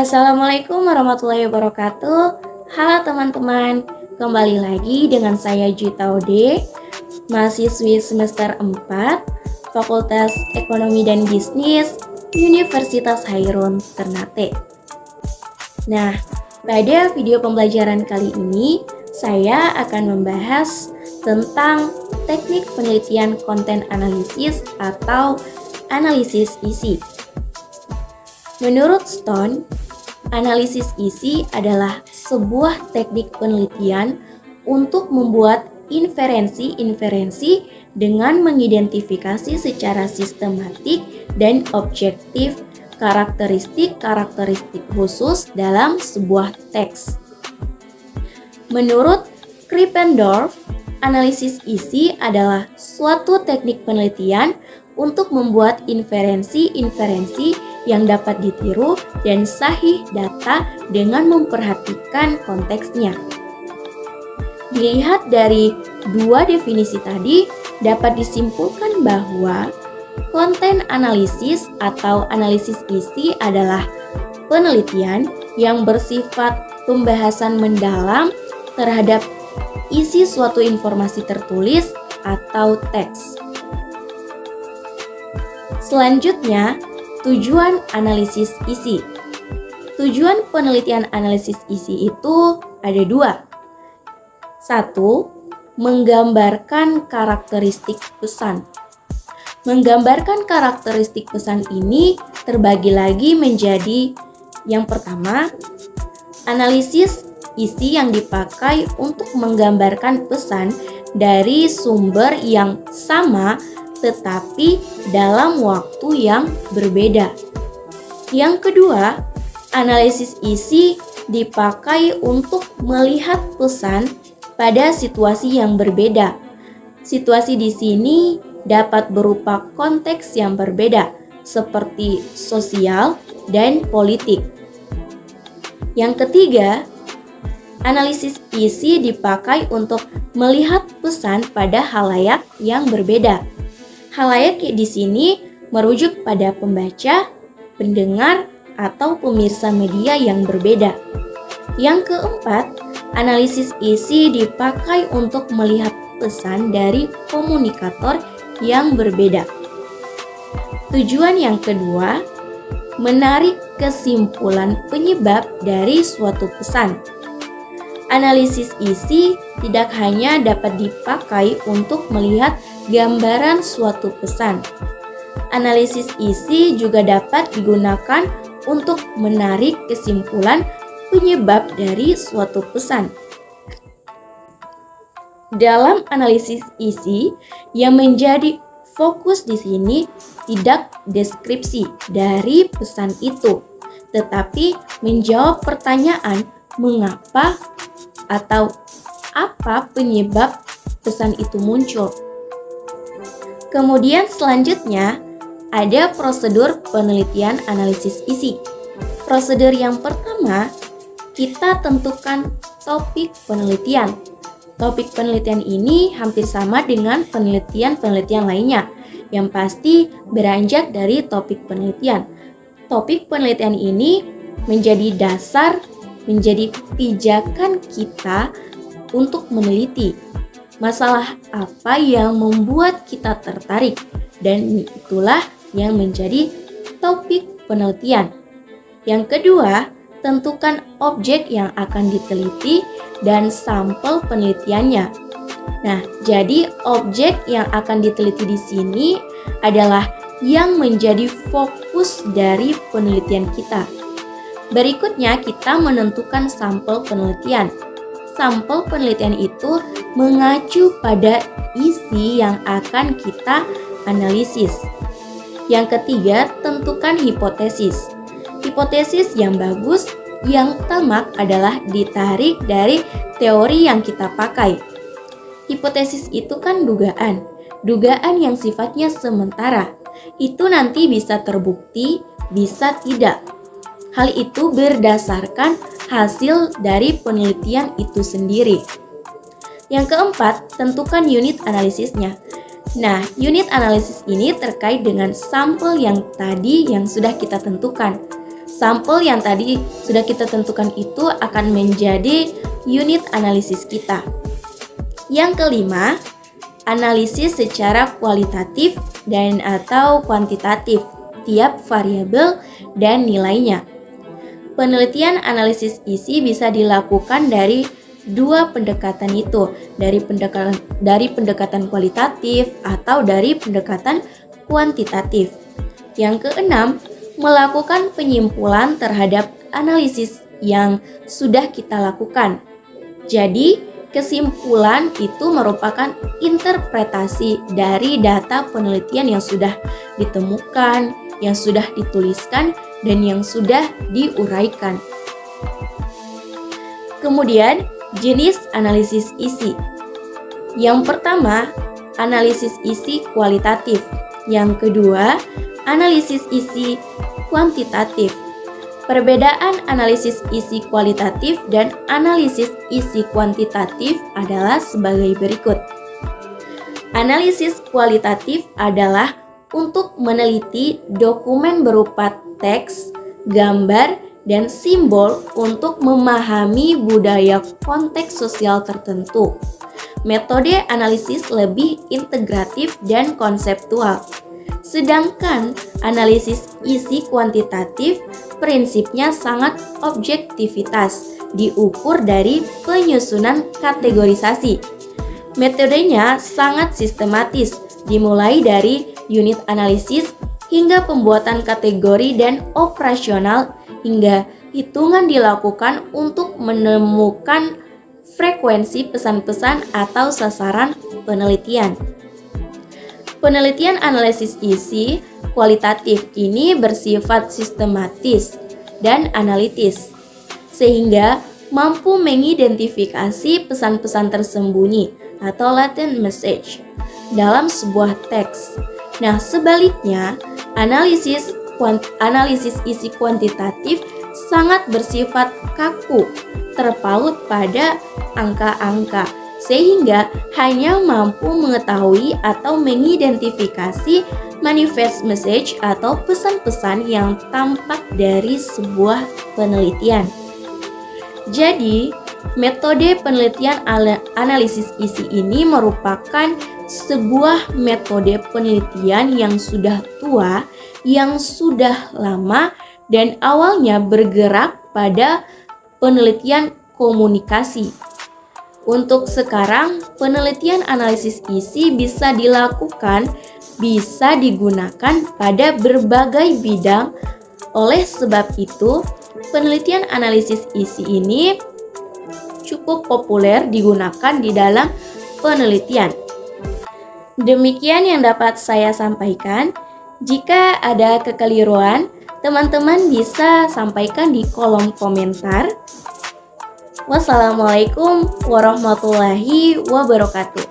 Assalamualaikum warahmatullahi wabarakatuh. Halo teman-teman, kembali lagi dengan saya Juita Ode, mahasiswi semester 4, Fakultas Ekonomi dan Bisnis, Universitas Hairun, Ternate. Nah, pada video pembelajaran kali ini, saya akan membahas tentang teknik penelitian konten analisis atau analisis isi. Menurut Stone, analisis isi adalah sebuah teknik penelitian untuk membuat inferensi-inferensi dengan mengidentifikasi secara sistematik dan objektif karakteristik-karakteristik khusus dalam sebuah teks. Menurut Krippendorff, analisis isi adalah suatu teknik penelitian untuk membuat inferensi-inferensi yang dapat ditiru dan sahih data dengan memperhatikan konteksnya. Dilihat dari dua definisi tadi, dapat disimpulkan bahwa konten analisis atau analisis isi adalah penelitian yang bersifat pembahasan mendalam terhadap isi suatu informasi tertulis atau teks. Selanjutnya, tujuan analisis isi. Tujuan penelitian analisis isi itu ada dua. Satu, menggambarkan karakteristik pesan. Menggambarkan karakteristik pesan ini terbagi lagi menjadi yang pertama, analisis isi yang dipakai untuk menggambarkan pesan dari sumber yang sama tetapi dalam waktu yang berbeda. Yang kedua, analisis isi dipakai untuk melihat pesan pada situasi yang berbeda. Situasi di sini dapat berupa konteks yang berbeda, seperti sosial dan politik. Yang ketiga, analisis isi dipakai untuk melihat pesan pada halayak yang berbeda. Halayak di sini merujuk pada pembaca, pendengar, atau pemirsa media yang berbeda. Yang keempat, analisis isi dipakai untuk melihat pesan dari komunikator yang berbeda. Tujuan yang kedua, menarik kesimpulan penyebab dari suatu pesan. Analisis isi tidak hanya dapat dipakai untuk melihat gambaran suatu pesan. Analisis isi juga dapat digunakan untuk menarik kesimpulan penyebab dari suatu pesan. Dalam analisis isi, yang menjadi fokus di sini tidak deskripsi dari pesan itu, tetapi menjawab pertanyaan mengapa atau apa penyebab pesan itu muncul. Kemudian selanjutnya ada prosedur penelitian analisis isi. Prosedur yang pertama, kita tentukan topik penelitian. Topik penelitian ini hampir sama dengan penelitian-penelitian lainnya, yang pasti beranjak dari topik penelitian. Topik penelitian ini menjadi dasar, menjadi pijakan kita untuk meneliti masalah apa yang membuat kita tertarik, dan itulah yang menjadi topik penelitian. Yang kedua, tentukan objek yang akan diteliti dan sampel penelitiannya. Nah, jadi objek yang akan diteliti di sini adalah yang menjadi fokus dari penelitian kita. Berikutnya, kita menentukan sampel penelitian. Sampel penelitian itu mengacu pada isi yang akan kita analisis. Yang ketiga, tentukan hipotesis. Hipotesis yang bagus, yang tamak adalah ditarik dari teori yang kita pakai. Hipotesis itu kan dugaan. Dugaan yang sifatnya sementara. Itu nanti bisa terbukti, bisa tidak. Hal itu berdasarkan hasil dari penelitian itu sendiri. Yang keempat, tentukan unit analisisnya. Nah, unit analisis ini terkait dengan sampel yang tadi yang sudah kita tentukan. Sampel yang tadi sudah kita tentukan itu akan menjadi unit analisis kita. Yang kelima, analisis secara kualitatif dan atau kuantitatif tiap variabel dan nilainya. Penelitian analisis isi bisa dilakukan dari dua pendekatan itu, dari pendekatan kualitatif atau dari pendekatan kuantitatif. Yang keenam, melakukan penyimpulan terhadap analisis yang sudah kita lakukan. Jadi, kesimpulan itu merupakan interpretasi dari data penelitian yang sudah ditemukan, yang sudah dituliskan, dan yang sudah diuraikan. Kemudian, jenis analisis isi. Yang pertama, analisis isi kualitatif. Yang kedua, analisis isi kuantitatif. Perbedaan analisis isi kualitatif dan analisis isi kuantitatif adalah sebagai berikut. Analisis kualitatif adalah untuk meneliti dokumen berupa teks, gambar, dan simbol untuk memahami budaya konteks sosial tertentu. Metode analisis lebih integratif dan konseptual. Sedangkan analisis isi kuantitatif prinsipnya sangat objektivitas, diukur dari penyusunan kategorisasi. Metodenya sangat sistematis, dimulai dari unit analisis hingga pembuatan kategori dan operasional hingga hitungan dilakukan untuk menemukan frekuensi pesan-pesan atau sasaran penelitian. Penelitian analisis isi kualitatif ini bersifat sistematis dan analitis, sehingga mampu mengidentifikasi pesan-pesan tersembunyi atau latent message dalam sebuah teks. Nah, sebaliknya, analisis isi kuantitatif sangat bersifat kaku, terpaut pada angka-angka, sehingga hanya mampu mengetahui atau mengidentifikasi manifest message atau pesan-pesan yang tampak dari sebuah penelitian. Jadi, metode penelitian analisis isi ini merupakan sebuah metode penelitian yang sudah tua, yang sudah lama, dan awalnya bergerak pada penelitian komunikasi. Untuk sekarang, penelitian analisis isi bisa dilakukan, bisa digunakan pada berbagai bidang. Oleh sebab itu, penelitian analisis isi ini cukup populer digunakan di dalam penelitian. Demikian yang dapat saya sampaikan. Jika ada kekeliruan, teman-teman bisa sampaikan di kolom komentar. Wassalamualaikum warahmatullahi wabarakatuh.